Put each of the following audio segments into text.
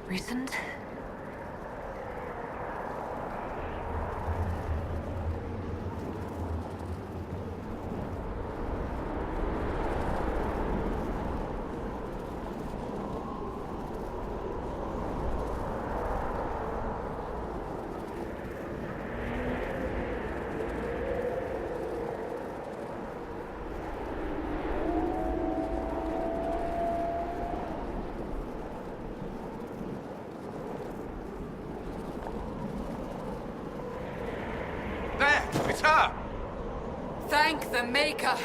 Recent? There! It's her! Thank the Maker!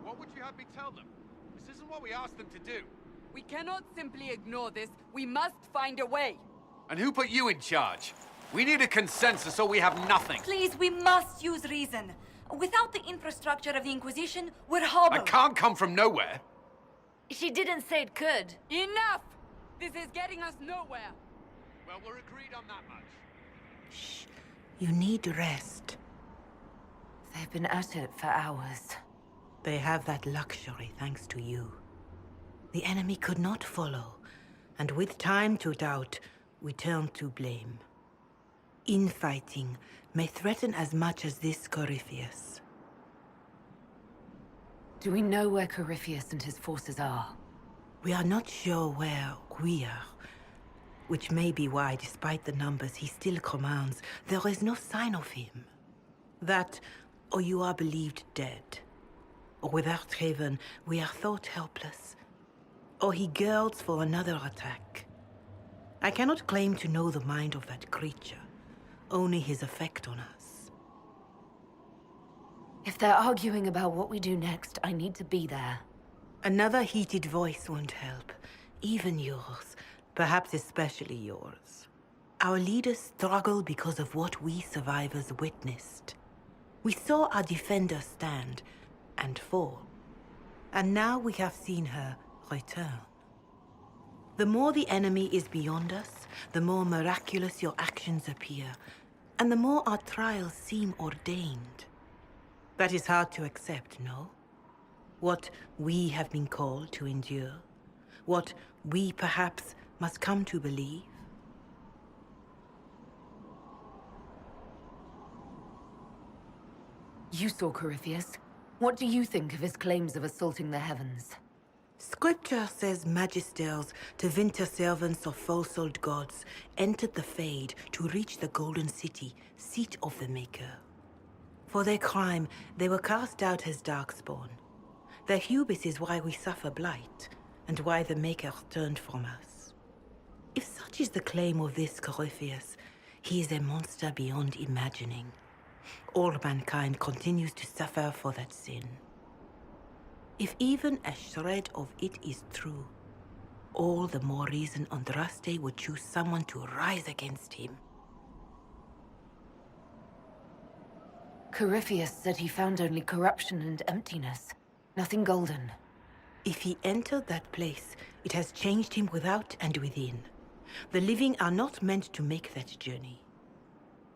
What would you have me tell them? This isn't what we asked them to do. We cannot simply ignore this. We must find a way. And who put you in charge? We need a consensus or we have nothing. Please, we must use reason. Without the infrastructure of the Inquisition, we're hobbled. I can't come from nowhere. She didn't say it could. Enough! This is getting us nowhere. Well, we're agreed on that much. Shh. You need rest. They've been at it for hours. They have that luxury thanks to you. The enemy could not follow, and with time to doubt, we turn to blame. Infighting may threaten as much as this Corypheus. Do we know where Corypheus and his forces are? We are not sure where we are, which may be why, despite the numbers he still commands, there is no sign of him. That, or you are believed dead. Or without Haven, we are thought helpless. Or he girds for another attack. I cannot claim to know the mind of that creature, only his effect on us. If they're arguing about what we do next, I need to be there. Another heated voice won't help, even yours, perhaps especially yours. Our leaders struggle because of what we survivors witnessed. We saw our defender stand and fall, and now we have seen her return. The more the enemy is beyond us, the more miraculous your actions appear, and the more our trials seem ordained. That is hard to accept, no? What we have been called to endure, what we perhaps must come to believe. You saw Corypheus. What do you think of his claims of assaulting the heavens? Scripture says magisters, the winter servants of false-souled gods, entered the Fade to reach the Golden City, seat of the Maker. For their crime, they were cast out as darkspawn. Their hubris is why we suffer blight, and why the Maker turned from us. If such is the claim of this Corypheus, he is a monster beyond imagining. All mankind continues to suffer for that sin. If even a shred of it is true, all the more reason Andraste would choose someone to rise against him. Corypheus said he found only corruption and emptiness. Nothing golden. If he entered that place, it has changed him without and within. The living are not meant to make that journey.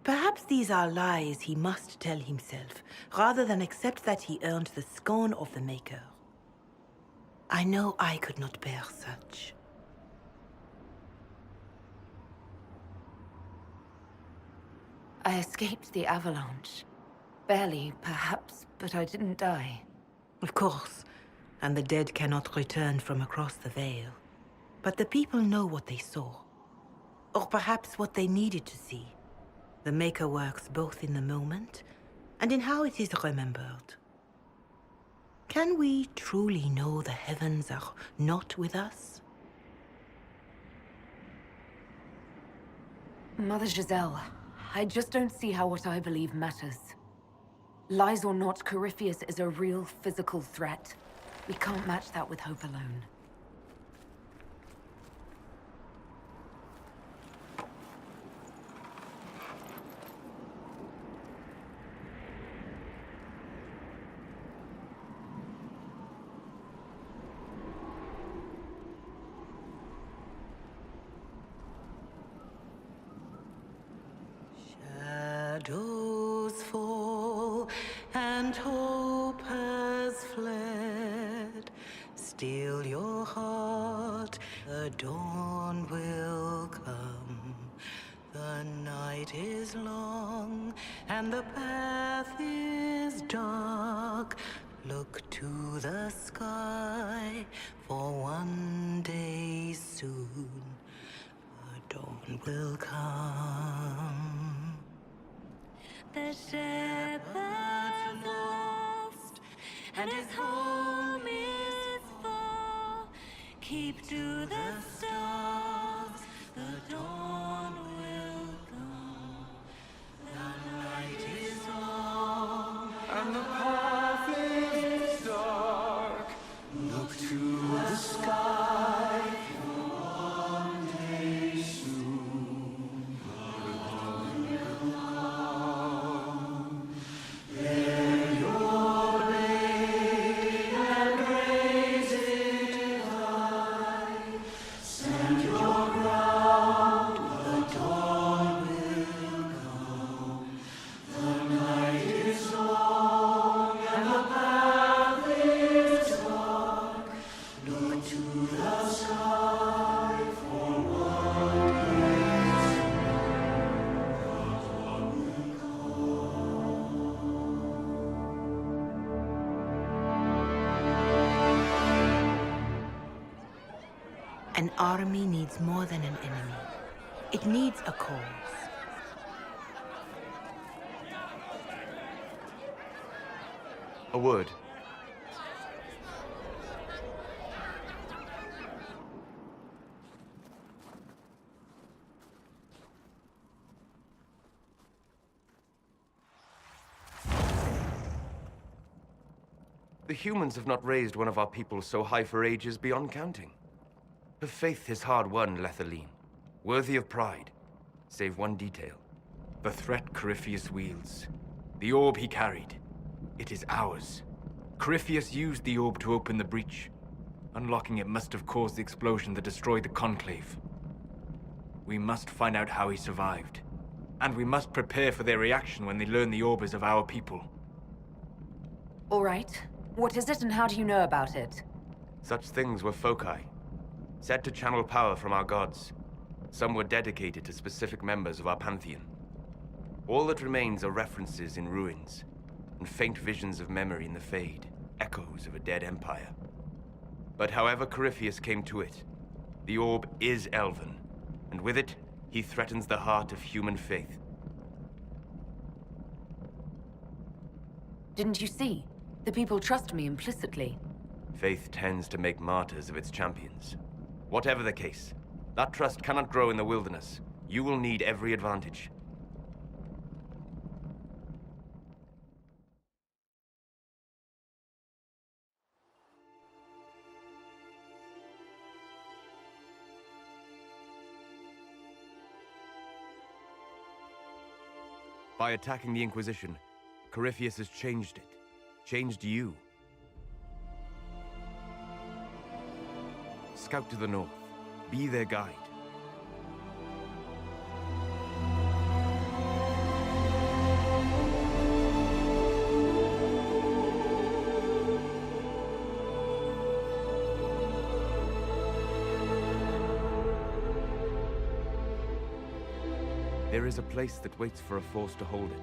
Perhaps these are lies he must tell himself, rather than accept that he earned the scorn of the Maker. I know I could not bear such. I escaped the avalanche. Barely, perhaps, but I didn't die. Of course, and the dead cannot return from across the veil. But the people know what they saw. Or perhaps what they needed to see. The Maker works both in the moment and in how it is remembered. Can we truly know the heavens are not with us? Mother Giselle, I just don't see how what I believe matters. Lies or not, Corypheus is a real physical threat. We can't match that with hope alone. Steel your heart, the dawn will come. The night is long, and the path is dark. Look to the sky, for one day soon, the dawn will come. The shepherd's lost, and his home is far. Keep to the stars, the dawn will come. The night is long, And the path is dark. Look to the sky. One day soon, the dawn will come. Bear your blade and raise it high. Stand your ground, the dawn will come. The night is long and the path is dark. Look to the sky for what is. An army needs more than an enemy. It needs a cause. A word. The humans have not raised one of our people so high for ages beyond counting. Her faith is hard-won, Lethaline, worthy of pride, save one detail. The threat Corypheus wields. The orb he carried. It is ours. Corypheus used the orb to open the breach. Unlocking it must have caused the explosion that destroyed the Conclave. We must find out how he survived. And we must prepare for their reaction when they learn the orb is of our people. All right. What is it and how do you know about it? Such things were foci, said to channel power from our gods. Some were dedicated to specific members of our pantheon. All that remains are references in ruins, and faint visions of memory in the Fade, echoes of a dead empire. But however Corypheus came to it, the orb is elven, and with it, he threatens the heart of human faith. Didn't you see? The people trust me implicitly. Faith tends to make martyrs of its champions. Whatever the case, that trust cannot grow in the wilderness. You will need every advantage. By attacking the Inquisition, Corypheus has changed it. Changed you. Scout to the north. Be their guide. There is a place that waits for a force to hold it.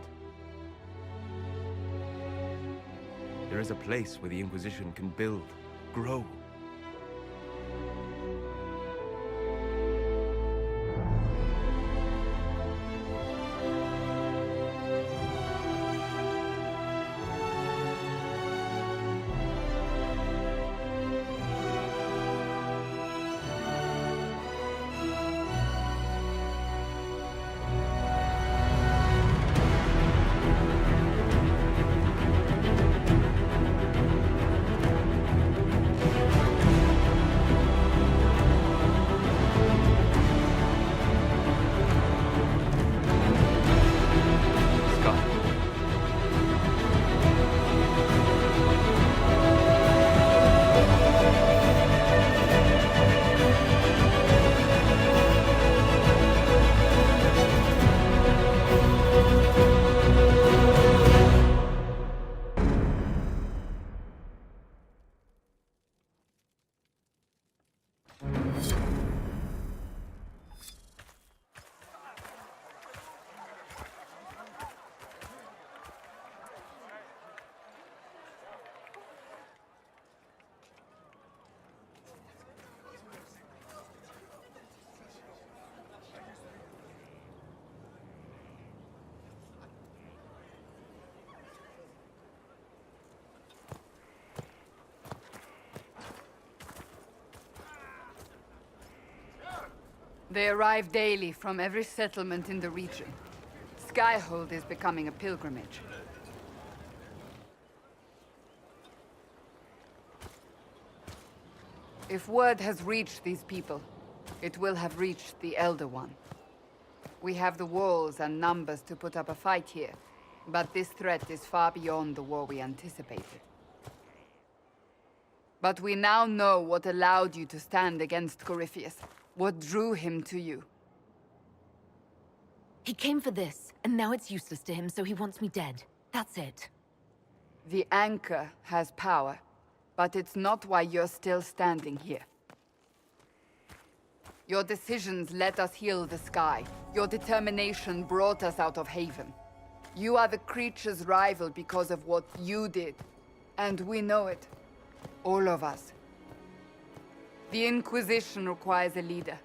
There is a place where the Inquisition can build, grow. They arrive daily from every settlement in the region. Skyhold is becoming a pilgrimage. If word has reached these people, it will have reached the Elder One. We have the walls and numbers to put up a fight here, but this threat is far beyond the war we anticipated. But we now know what allowed you to stand against Corypheus. What drew him to you? He came for this, and now it's useless to him, so he wants me dead. That's it. The Anchor has power, but it's not why you're still standing here. Your decisions let us heal the sky. Your determination brought us out of Haven. You are the creature's rival because of what you did, and we know it. All of us. The Inquisition requires a leader.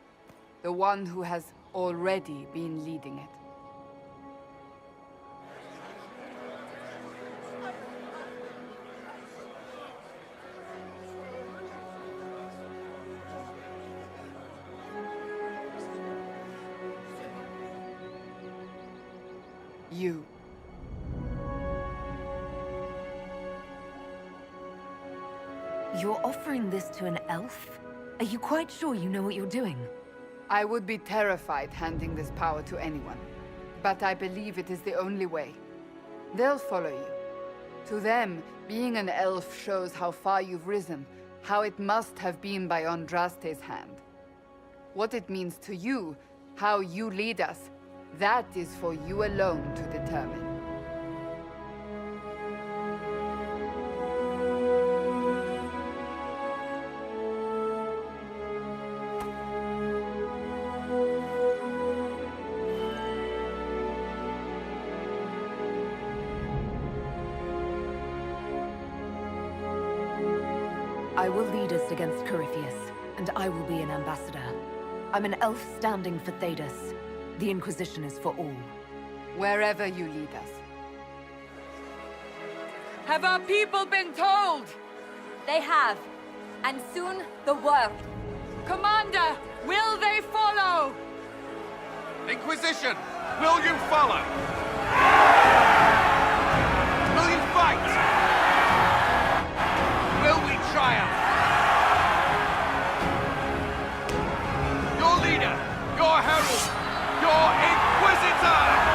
The one who has already been leading it. You. You're offering this to an elf? Are you quite sure you know what you're doing? I would be terrified handing this power to anyone. But I believe it is the only way. They'll follow you. To them, being an elf shows how far you've risen, how it must have been by Andraste's hand. What it means to you, how you lead us, that is for you alone to determine. I will lead us against Corypheus, and I will be an ambassador. I'm an elf standing for Thedas. The Inquisition is for all. Wherever you lead us. Have our people been told? They have. And soon, the world. Commander, will they follow? Inquisition, will you follow? Will you fight? Will we triumph? Your leader, your herald, your Inquisitor!